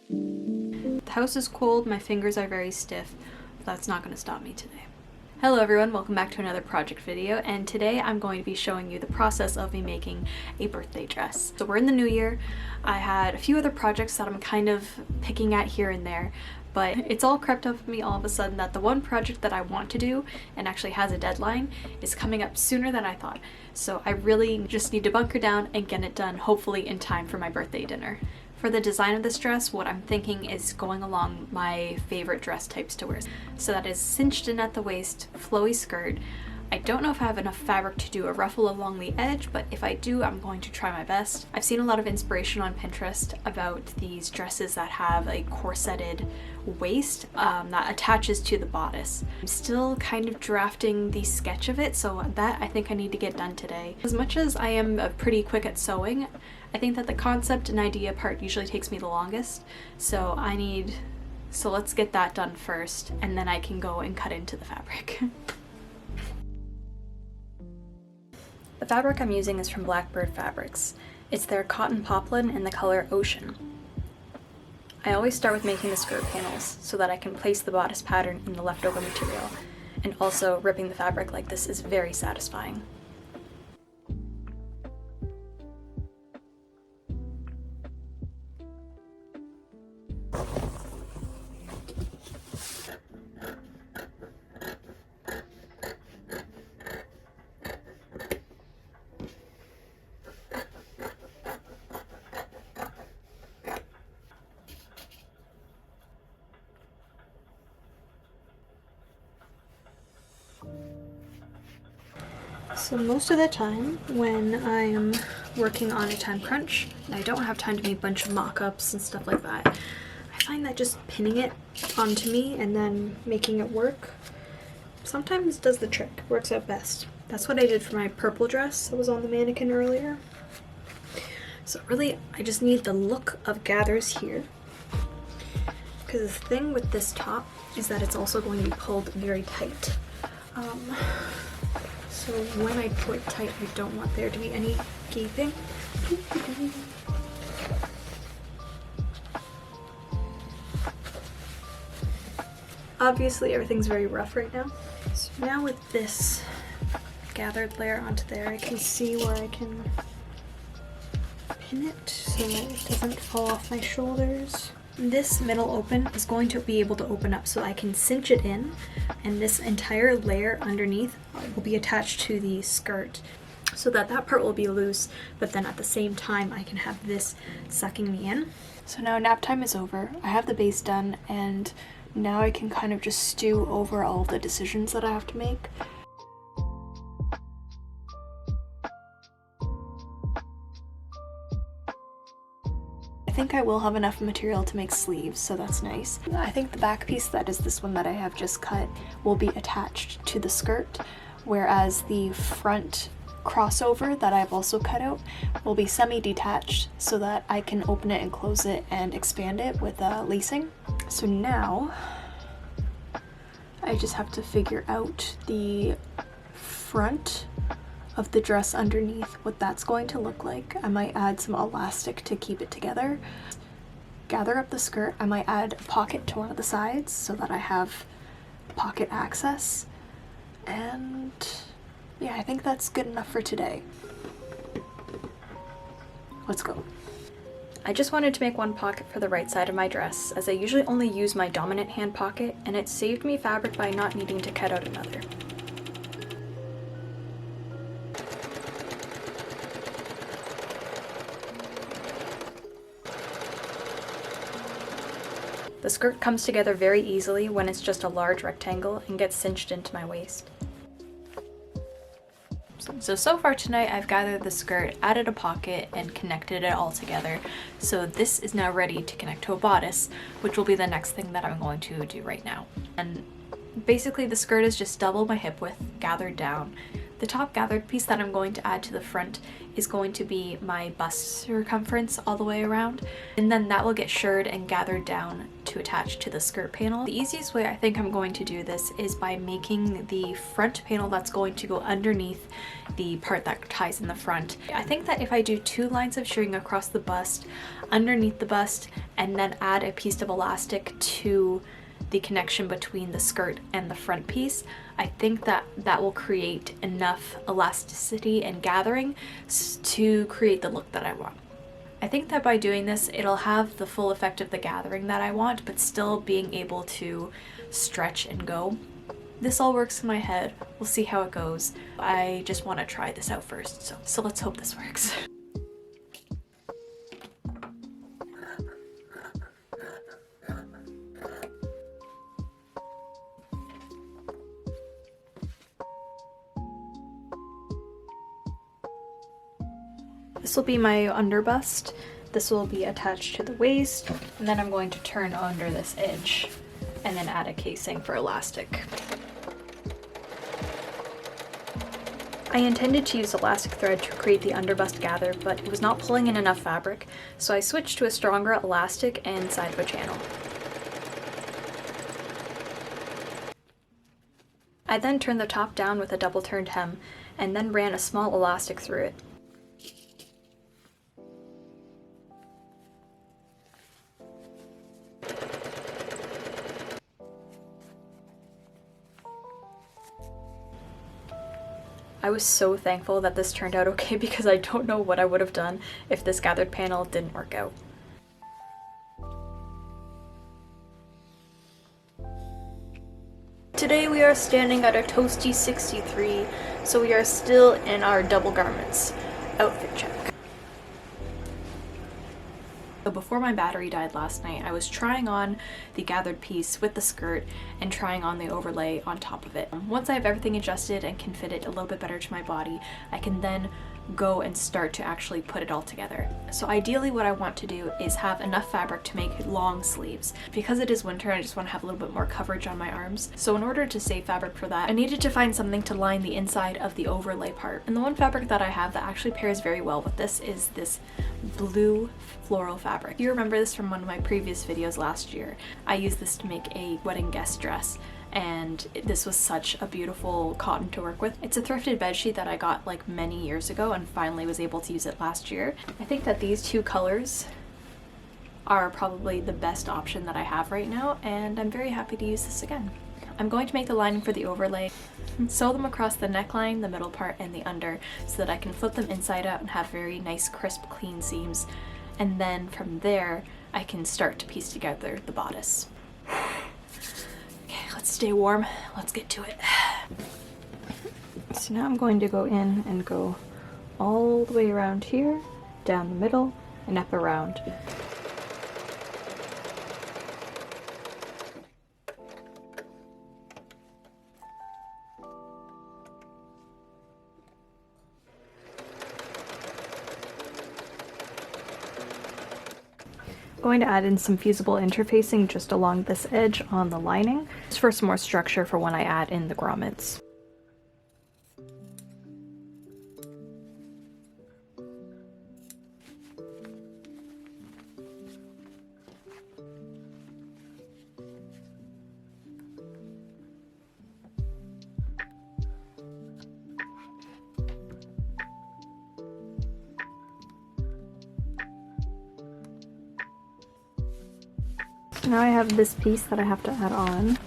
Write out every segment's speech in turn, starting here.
The house is cold, my fingers are very stiff. That's not going to stop me today. Hello everyone, welcome back to another project video, and today I'm going to be showing you the process of me making a birthday dress. So we're in the new year. I had a few other projects that I'm kind of picking at here and there, but it's all crept up with me all of a sudden that the one project that I want to do and actually has a deadline is coming up sooner than I thought. So I really just need to bunker down and get it done, hopefully in time for my birthday dinner. For the design of this dress, what I'm thinking is going along my favorite dress types to wear. So that is cinched in at the waist, flowy skirt. I don't know if I have enough fabric to do a ruffle along the edge, but if I do, I'm going to try my best. I've seen a lot of inspiration on Pinterest about these dresses that have a corseted waist that attaches to the bodice. I'm still kind of drafting the sketch of it, so that I think I need to get done today. As much as I am pretty quick at sewing, I think that the concept and idea part usually takes me the longest, so let's get that done first, and then I can go and cut into the fabric. The fabric I'm using is from Blackbird Fabrics. It's their cotton poplin in the color Ocean. I always start with making the skirt panels so that I can place the bodice pattern in the leftover material, and also ripping the fabric like this is very satisfying. So most of the time when I'm working on a time crunch and I don't have time to make a bunch of mock-ups and stuff like that, I find that just pinning it onto me and then making it work sometimes does the trick, works out best. That's what I did for my purple dress that was on the mannequin earlier. So really, I just need the look of gathers here, because the thing with this top is that it's also going to be pulled very tight. So when I pull it tight, I don't want there to be any gaping. Obviously everything's very rough right now. So now with this gathered layer onto there, I can see where I can pin it so that it doesn't fall off my shoulders. This middle open is going to be able to open up so I can cinch it in, and this entire layer underneath will be attached to the skirt so that that part will be loose, but then at the same time I can have this sucking me in. So now nap time is over, I have the base done, and now I can kind of just stew over all the decisions that I have to make. I think I will have enough material to make sleeves, so that's nice. I think the back piece, that is this one that I have just cut, will be attached to the skirt, whereas the front crossover that I've also cut out will be semi-detached so that I can open it and close it and expand it with lacing. So now I just have to figure out the front of the dress underneath, what that's going to look like. I might add some elastic to keep it together. Gather up the skirt. I might add a pocket to one of the sides so that I have pocket access. And yeah, I think that's good enough for today. Let's go. I just wanted to make one pocket for the right side of my dress, as I usually only use my dominant hand pocket, and it saved me fabric by not needing to cut out another. The skirt comes together very easily when it's just a large rectangle and gets cinched into my waist. So far tonight I've gathered the skirt, added a pocket, and connected it all together. So this is now ready to connect to a bodice, which will be the next thing that I'm going to do right now. And basically the skirt is just double my hip width, gathered down. The top gathered piece that I'm going to add to the front is going to be my bust circumference all the way around, and then that will get shirred and gathered down to attach to the skirt panel. The easiest way I think I'm going to do this is by making the front panel that's going to go underneath the part that ties in the front. I think that if I do 2 lines of shirring across the bust, underneath the bust, and then add a piece of elastic to the connection between the skirt and the front piece, I think that that will create enough elasticity and gathering to create the look that I want. I think that by doing this, it'll have the full effect of the gathering that I want, but still being able to stretch and go. This all works in my head. We'll see how it goes. I just want to try this out first, so let's hope this works. This will be my underbust. This will be attached to the waist, and then I'm going to turn under this edge and then add a casing for elastic. I intended to use elastic thread to create the underbust gather, but it was not pulling in enough fabric, so I switched to a stronger elastic and side of a channel. I then turned the top down with a double turned hem, and then ran a small elastic through it. I was so thankful that this turned out okay because I don't know what I would have done if this gathered panel didn't work out. Today we are standing at a toasty 63, so we are still in our double garments. Outfit check. So before my battery died last night, I was trying on the gathered piece with the skirt and trying on the overlay on top of it. Once I have everything adjusted and can fit it a little bit better to my body, I can then go and start to actually put it all together. So ideally what I want to do is have enough fabric to make long sleeves. Because it is winter, I just want to have a little bit more coverage on my arms. So in order to save fabric for that, I needed to find something to line the inside of the overlay part. And the one fabric that I have that actually pairs very well with this is this blue floral fabric. You remember this from one of my previous videos last year. I used this to make a wedding guest dress, and this was such a beautiful cotton to work with. It's a thrifted bedsheet that I got like many years ago and finally was able to use it last year. I think that these 2 colors are probably the best option that I have right now, and I'm very happy to use this again. I'm going to make the lining for the overlay, sew them across the neckline, the middle part, and the under so that I can flip them inside out and have very nice, crisp, clean seams. And then from there, I can start to piece together the bodice. Okay, let's stay warm. Let's get to it. So now I'm going to go in and go all the way around here, down the middle, and up around. Going to add in some fusible interfacing just along this edge on the lining, just for some more structure for when I add in the grommets. Now I have this piece that I have to add on,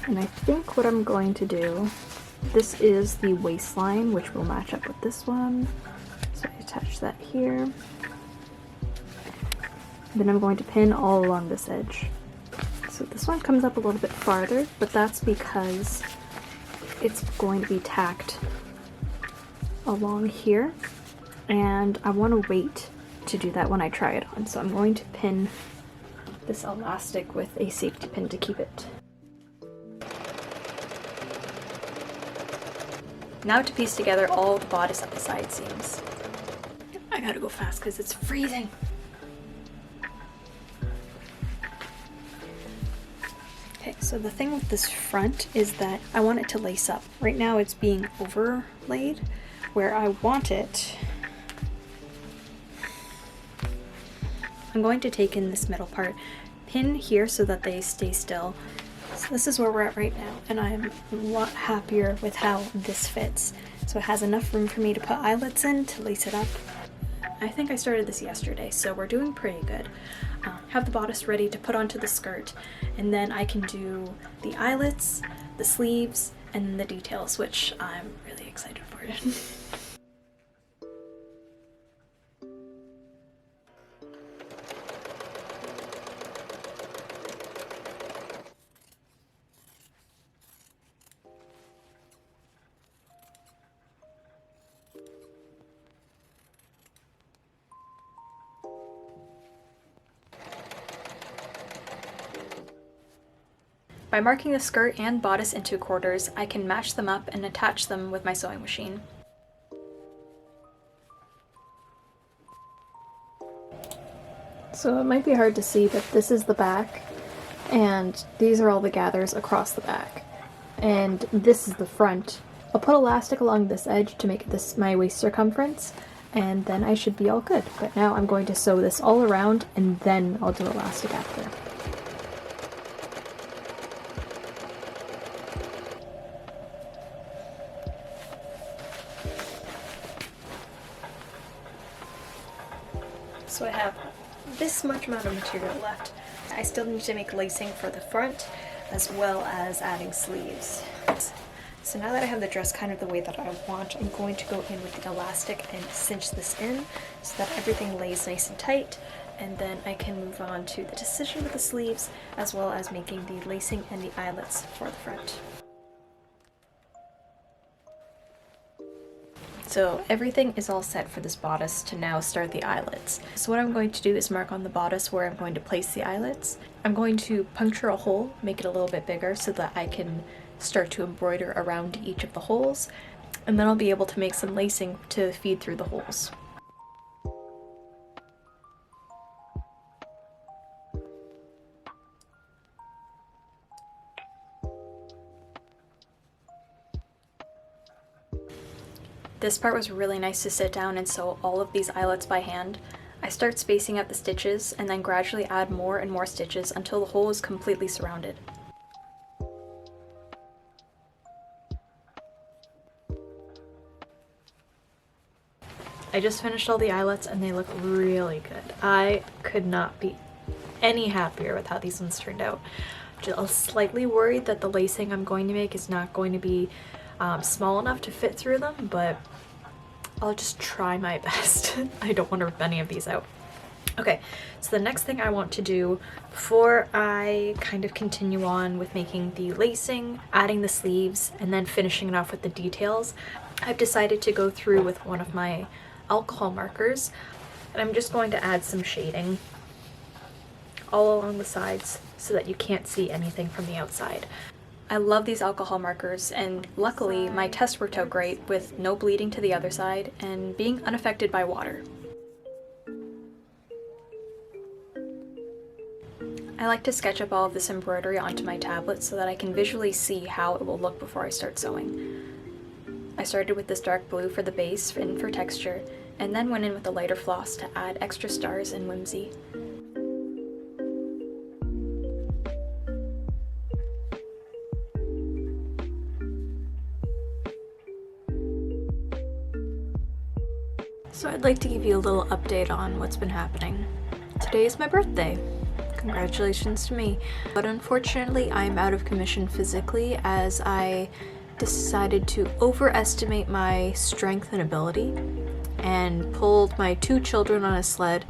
and I think what I'm going to do, this is the waistline, which will match up with this one, so I attach that here. Then I'm going to pin all along this edge. So this one comes up a little bit farther, but that's because it's going to be tacked along here, and I want to wait to do that when I try it on, so I'm going to pin this elastic with a safety pin to keep it. Now to piece together all the bodice at the side seams. I gotta go fast because it's freezing. Okay, so the thing with this front is that I want it to lace up. Right now it's being overlaid where I want it. I'm going to take in this middle part pin here so that they stay still. So this is where we're at right now, and I'm a lot happier with how this fits. So it has enough room for me to put eyelets in to lace it up. I think I started this yesterday, so we're doing pretty good. Have the bodice ready to put onto the skirt, and then I can do the eyelets, the sleeves, and the details, which I'm really excited for. By marking the skirt and bodice into quarters, I can match them up and attach them with my sewing machine. So it might be hard to see, but this is the back, and these are all the gathers across the back. And this is the front. I'll put elastic along this edge to make this my waist circumference, and then I should be all good. But now I'm going to sew this all around, and then I'll do elastic after. So I have this much amount of material left. I still need to make lacing for the front as well as adding sleeves. So now that I have the dress kind of the way that I want, I'm going to go in with the elastic and cinch this in so that everything lays nice and tight, and then I can move on to the decision with the sleeves as well as making the lacing and the eyelets for the front. So everything is all set for this bodice to now start the eyelets. So what I'm going to do is mark on the bodice where I'm going to place the eyelets. I'm going to puncture a hole, make it a little bit bigger so that I can start to embroider around each of the holes, and then I'll be able to make some lacing to feed through the holes. This part was really nice to sit down and sew all of these eyelets by hand. I start spacing out the stitches and then gradually add more and more stitches until the hole is completely surrounded. I just finished all the eyelets and they look really good. I could not be any happier with how these ones turned out. Just slightly worried that the lacing I'm going to make is not going to be small enough to fit through them, but I'll just try my best. I don't want to rip any of these out. Okay, so the next thing I want to do before I kind of continue on with making the lacing, adding the sleeves, and then finishing it off with the details, I've decided to go through with one of my alcohol markers, and I'm just going to add some shading all along the sides so that you can't see anything from the outside. I love these alcohol markers, and luckily my test worked out great with no bleeding to the other side and being unaffected by water. I like to sketch up all of this embroidery onto my tablet so that I can visually see how it will look before I start sewing. I started with this dark blue for the base and for texture, and then went in with a lighter floss to add extra stars and whimsy. So I'd like to give you a little update on what's been happening. Today is my birthday. Congratulations to me. But unfortunately, I'm out of commission physically as I decided to overestimate my strength and ability and pulled my 2 children on a sled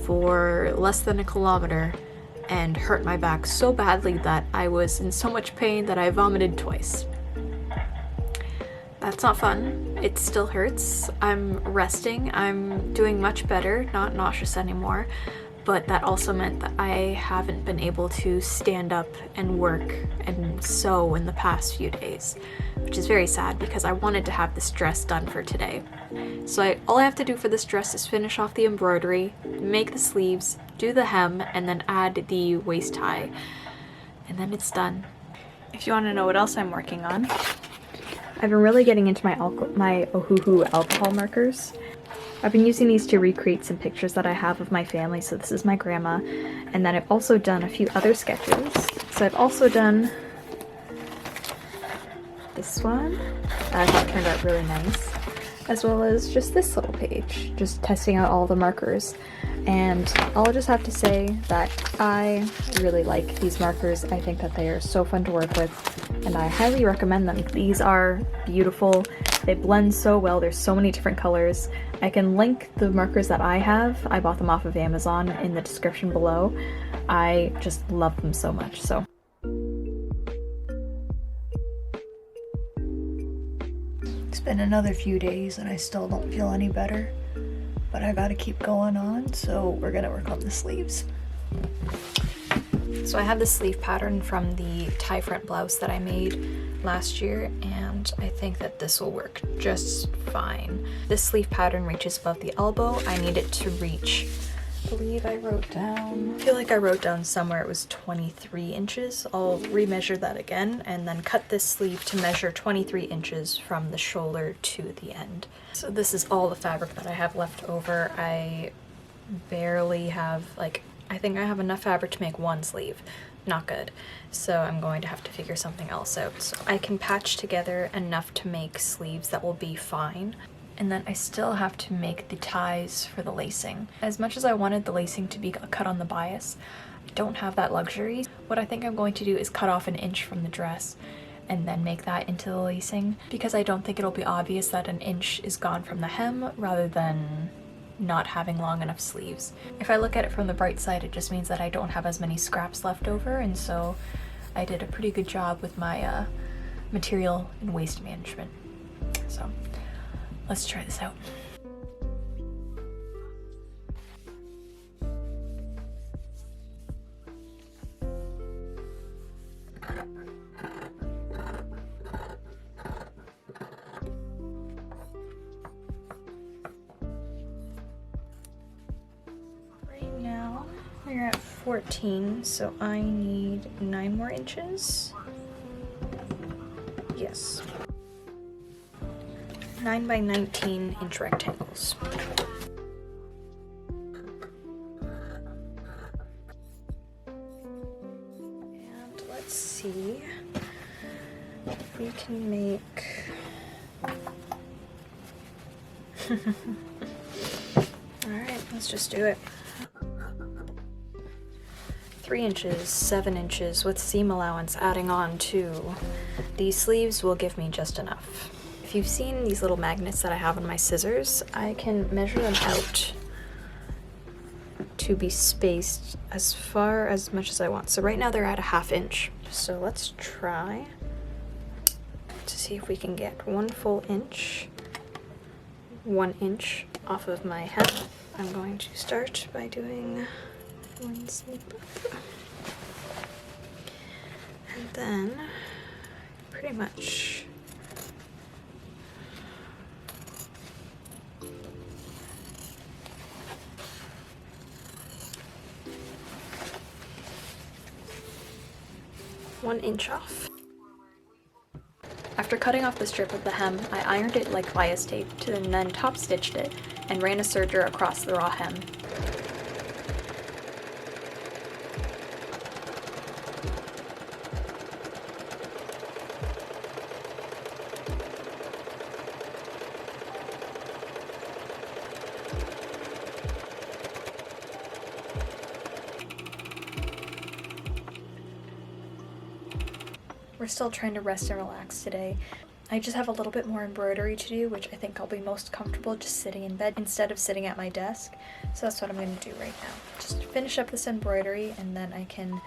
for less than a kilometer and hurt my back so badly that I was in so much pain that I vomited twice. That's not fun. It still hurts. I'm resting. I'm doing much better, not nauseous anymore, but that also meant that I haven't been able to stand up and work and sew in the past few days, which is very sad because I wanted to have this dress done for today. So all I have to do for this dress is finish off the embroidery, make the sleeves, do the hem, and then add the waist tie, and then it's done. If you want to know what else I'm working on, I've been really getting into my Ohuhu alcohol markers. I've been using these to recreate some pictures that I have of my family. So this is my grandma, and then I've also done a few other sketches. So I've also done this one that I thought turned out really nice, as well as just this little page, just testing out all the markers. And I'll just have to say that I really like these markers. I think that they are so fun to work with, and I highly recommend them. These are beautiful. They blend so well. There's so many different colors. I can link the markers that I have. I bought them off of Amazon in the description below. I just love them so much. So it's been another few days and I still don't feel any better, but I gotta keep going on, so we're gonna work on the sleeves. So I have this sleeve pattern from the tie front blouse that I made last year, and I think that this will work just fine. This sleeve pattern reaches above the elbow. I need it to reach, I believe I wrote down, I feel like I wrote down somewhere it was 23 inches. I'll remeasure that again and then cut this sleeve to measure 23 inches from the shoulder to the end. So this is all the fabric that I have left over. I barely have, like, I think I have enough fabric to make one sleeve. Not good. So I'm going to have to figure something else out. So I can patch together enough to make sleeves that will be fine. And then I still have to make the ties for the lacing. As much as I wanted the lacing to be cut on the bias, I don't have that luxury. What I think I'm going to do is cut off an inch from the dress and then make that into the lacing, because I don't think it'll be obvious that an inch is gone from the hem rather than not having long enough sleeves. If I look at it from the bright side, it just means that I don't have as many scraps left over, and so I did a pretty good job with my material and waste management. So let's try this out. We're at 14, so I need 9 more inches. Yes. 9 by 19 inch rectangles. And let's see if we can make Alright, let's just do it. 3 inches, 7 inches with seam allowance adding on to these sleeves will give me just enough. If you've seen these little magnets that I have on my scissors, I can measure them out to be spaced as much as I want. So right now they're at a 1/2 inch. So let's try to see if we can get 1 full inch, 1 inch off of my hem. I'm going to start by doing 1 snip up, and then pretty much one inch off. After cutting off the strip of the hem, I ironed it like bias tape and then top stitched it and ran a serger across the raw hem. We're still trying to rest and relax today. I just have a little bit more embroidery to do, which I think I'll be most comfortable just sitting in bed instead of sitting at my desk. So that's what I'm going to do right now. Just finish up this embroidery and then I can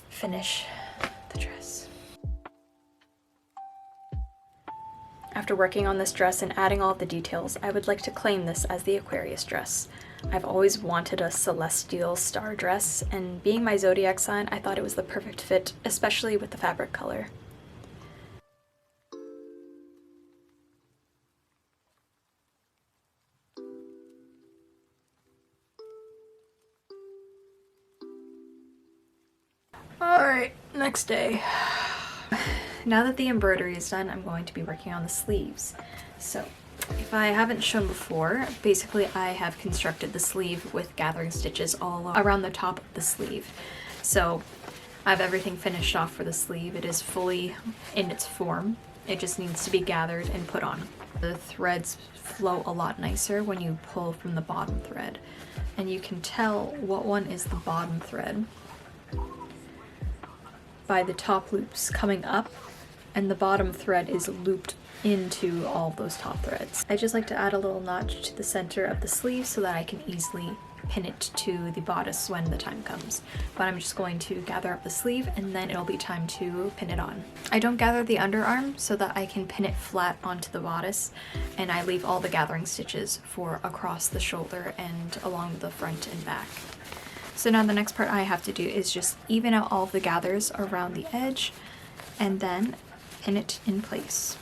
finish the dress. After working on this dress and adding all of the details, I would like to claim this as the Aquarius dress. I've always wanted a celestial star dress, and being my zodiac sign, I thought it was the perfect fit, especially with the fabric color. Alright, next day. Now that the embroidery is done, I'm going to be working on the sleeves. So If I haven't shown before, basically I have constructed the sleeve with gathering stitches all around the top of the sleeve. So I have everything finished off for the sleeve. It is fully in its form. It just needs to be gathered and put on. The threads flow a lot nicer when you pull from the bottom thread. And you can tell what one is the bottom thread by the top loops coming up, and the bottom thread is looped into all those top threads. I just like to add a little notch to the center of the sleeve so that I can easily pin it to the bodice when the time comes. But I'm just going to gather up the sleeve and then it'll be time to pin it on. I don't gather the underarm so that I can pin it flat onto the bodice, and I leave all the gathering stitches for across the shoulder and along the front and back. So now the next part I have to do is just even out all of the gathers around the edge and then pin it in place.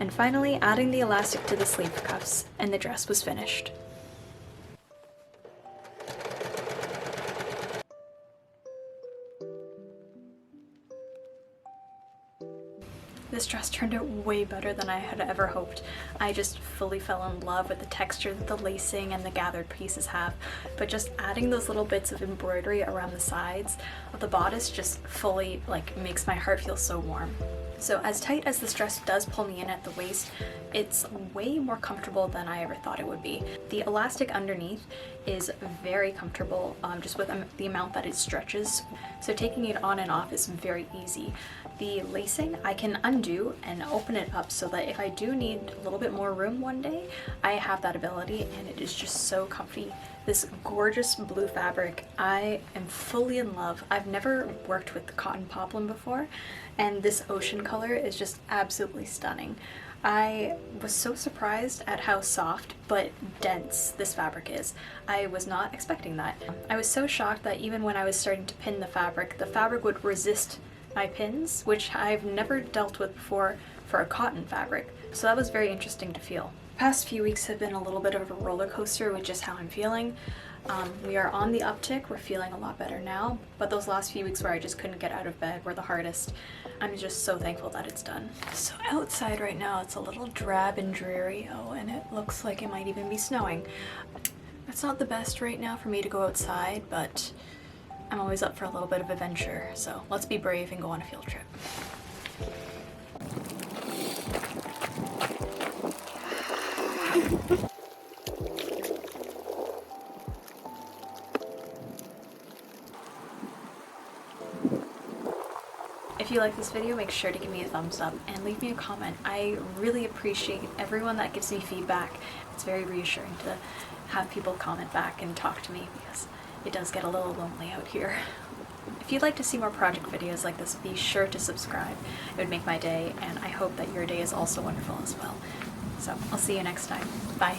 And finally adding the elastic to the sleeve cuffs, and the dress was finished. This dress turned out way better than I had ever hoped. I just fully fell in love with the texture that the lacing and the gathered pieces have, but just adding those little bits of embroidery around the sides of the bodice just fully makes my heart feel so warm. So as tight as this dress does pull me in at the waist, it's way more comfortable than I ever thought it would be. The elastic underneath is very comfortable, just with the amount that it stretches. So taking it on and off is very easy. The lacing I can undo and open it up so that if I do need a little bit more room one day, I have that ability, and it is just so comfy. This gorgeous blue fabric, I am fully in love. I've never worked with cotton poplin before, and this ocean color is just absolutely stunning. I was so surprised at how soft but dense this fabric is. I was not expecting that. I was so shocked that even when I was starting to pin the fabric would resist my pins, which I've never dealt with before for a cotton fabric. So that was very interesting to feel. Past few weeks have been a little bit of a roller coaster with just how I'm feeling. We are on the uptick, we're feeling a lot better now, but those last few weeks where I just couldn't get out of bed were the hardest. I'm just so thankful that it's done. So outside right now it's a little drab and dreary, and it looks like it might even be snowing. It's not the best right now for me to go outside, but I'm always up for a little bit of adventure, so let's be brave and go on a field trip. If you like this video, make sure to give me a thumbs up and leave me a comment. I really appreciate everyone that gives me feedback. It's very reassuring to have people comment back and talk to me, because it does get a little lonely out here. If you'd like to see more project videos like this, be sure to subscribe. It would make my day, and I hope that your day is also wonderful as well. So I'll see you next time. Bye.